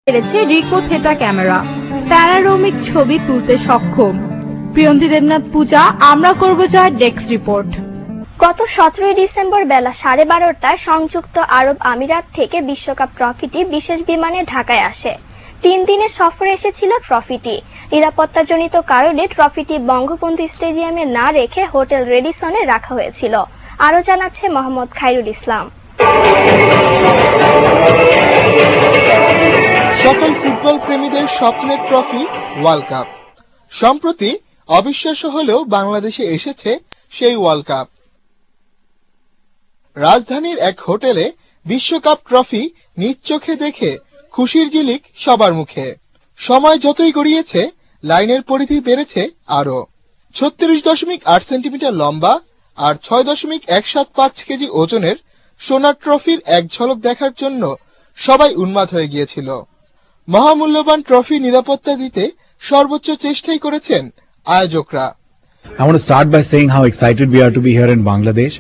পেরেছে Rico theta camera, panoramic ছবি তুলতে সক্ষম। প্রিয়ঞ্জি দেবনাথ পূজা, আমরা করব জয়, ডেস্ক রিপোর্ট। গত 17 ডিসেম্বর বেলা 12:30টায় সংযুক্ত আরব আমিরাত থেকে বিশ্বকাপ ট্রফিটি বিশেষ বিমানে ঢাকায় আসে। 3 দিনের সফরে এসেছিল ট্রফিটি। নিরাপত্তাজনিত কারণে ট্রফিটি বঙ্গবন্ধু স্টেডিয়ামে না রেখে হোটেল রেডিসনে রাখা হয়েছিল। আরো জানাচ্ছে মোহাম্মদ খায়রুল ইসলাম। সকল ফুটবল প্রেমীদের স্বপ্নের ট্রফি ওয়ার্ল্ড কাপ। সম্প্রতি অবিশ্বাস্য হলেও বাংলাদেশে এসেছে সেই ওয়ার্ল্ড কাপ। রাজধানীর এক হোটেলে বিশ্বকাপ ট্রফি নিজ চোখে দেখে খুশির ঝিলিক সবার মুখে। সময় যতই গড়িয়েছে লাইনের পরিধি বেড়েছে আরো। 36.8 সেন্টিমিটার লম্বা আর 6.175 কেজি ওজনের সোনার ট্রফির এক ঝলক দেখার জন্য সবাই উন্মাদ হয়ে গিয়েছিল। মহামূল্যবান ট্রফি নিরাপত্তা দিতে সর্বোচ্চ চেষ্টাই করেছেন আয়োজকরা। I want to start by saying how excited we are to be here in Bangladesh.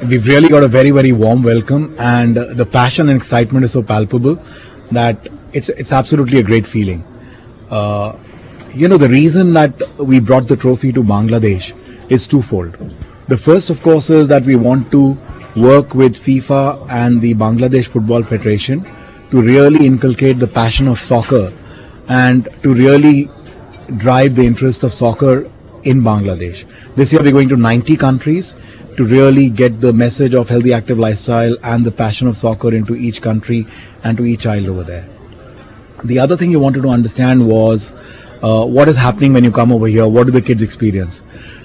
We've really got a very, very warm welcome, and the passion and excitement is so palpable that it's absolutely a great feeling. The reason that we brought the trophy to Bangladesh is twofold. The first, of course, is that we want to work with FIFA and the Bangladesh Football Federation to really inculcate the passion of soccer and to really drive the interest of soccer in Bangladesh. This year we're going to 90 countries to really get the message of healthy active lifestyle and the passion of soccer into each country and to each child over there. The other thing you wanted to understand was what is happening when you come over here, what do the kids experience.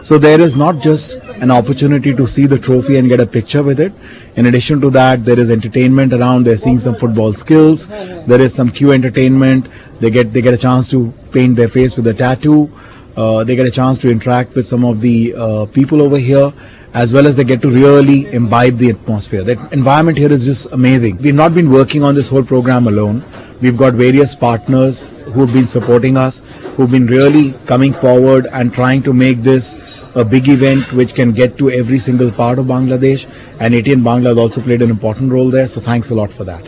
So there is not just an opportunity to see the trophy and get a picture with it. In addition to that, there is entertainment around. They're seeing some football skills. There is some Q entertainment. They get a chance to paint their face with a tattoo. They get a chance to interact with some of the people over here, as well as they get to really imbibe the atmosphere. The environment here is just amazing. We've not been working on this whole program alone. We've got various partners who've been supporting us, who've been really coming forward and trying to make this a big event which can get to every single part of Bangladesh, and ATN Bangla has also played an important role there, so thanks a lot for that.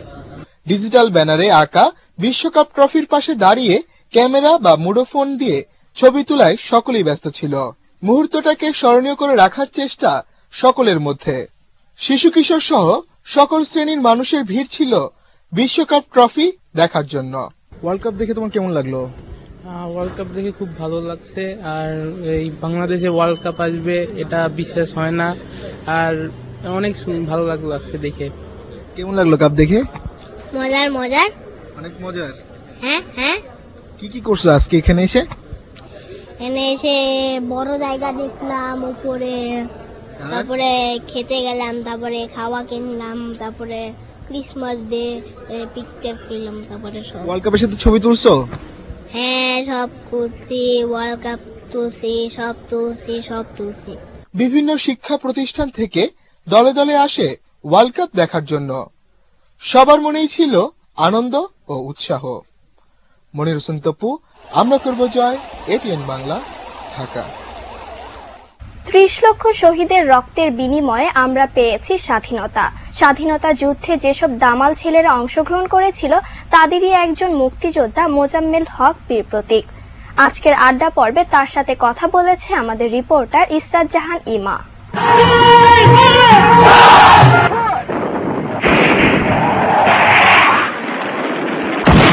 Digital ব্যানারে আঁকা বিশ্বকাপ ট্রফির পাশে দাঁড়িয়ে camera বা মুঠোফোন দিয়ে ছবি তোলায় সকলেই ব্যস্ত ছিল। মুহূর্তটাকে স্মরণীয় করে রাখার চেষ্টা সকলের মধ্যে। শিশু কিশোর সহ সকল শ্রেণীর মানুষের ভিড় ছিল বিশ্বকাপ ট্রফি দেখার জন্য। ওয়ার্ল্ড কাপ দেখে তোমার কেমন লাগলো? ওয়ার্ল্ড কাপ দেখে খুব ভালো লাগছে, আর এই বাংলাদেশে ওয়ার্ল্ড কাপ আসবে এটা বিশ্বাস হয় না, আর অনেক ভালো লাগলো আজকে দেখে। কেমন লাগলো কাপ দেখে? মজার মজার, অনেক মজার। হ্যাঁ হ্যাঁ। কি করছো আজকে এখানে এসে? এখানে এসে বড় জায়গা দেখলাম উপরে, তারপরে খেতে গেলাম, তারপরে খাওয়া কিনলাম, তারপরে ক্রিসমাস ডে পিকচার করলাম, তারপরে সব। ওয়ার্ল্ড কাপের সাথে ছবি তুলছো? হ্যাঁ, সব করছি, ওয়ার্ল্ড কাপ তুলছি, সব তুলছি। বিভিন্ন শিক্ষা প্রতিষ্ঠান থেকে দলে দলে আসে ওয়ার্ল্ড কাপ দেখার জন্য। সবার মনেই ছিল আনন্দ ও উৎসাহ। মনির হোসেন তপু, আমরা করব জয়, এটিএন বাংলা, ঢাকা। 30 লক্ষ শহীদের রক্তের বিনিময়ে আমরা পেয়েছি স্বাধীনতা। স্বাধীনতা যুদ্ধে যেসব দামাল ছেলেরা অংশগ্রহণ করেছিল তাদেরই একজন মুক্তিযোদ্ধা মোজাম্মেল হক বীর প্রতীক। আজকের আড্ডা পর্বে তার সাথে কথা বলেছে আমাদের রিপোর্টার ইসরাত জাহান ইমা।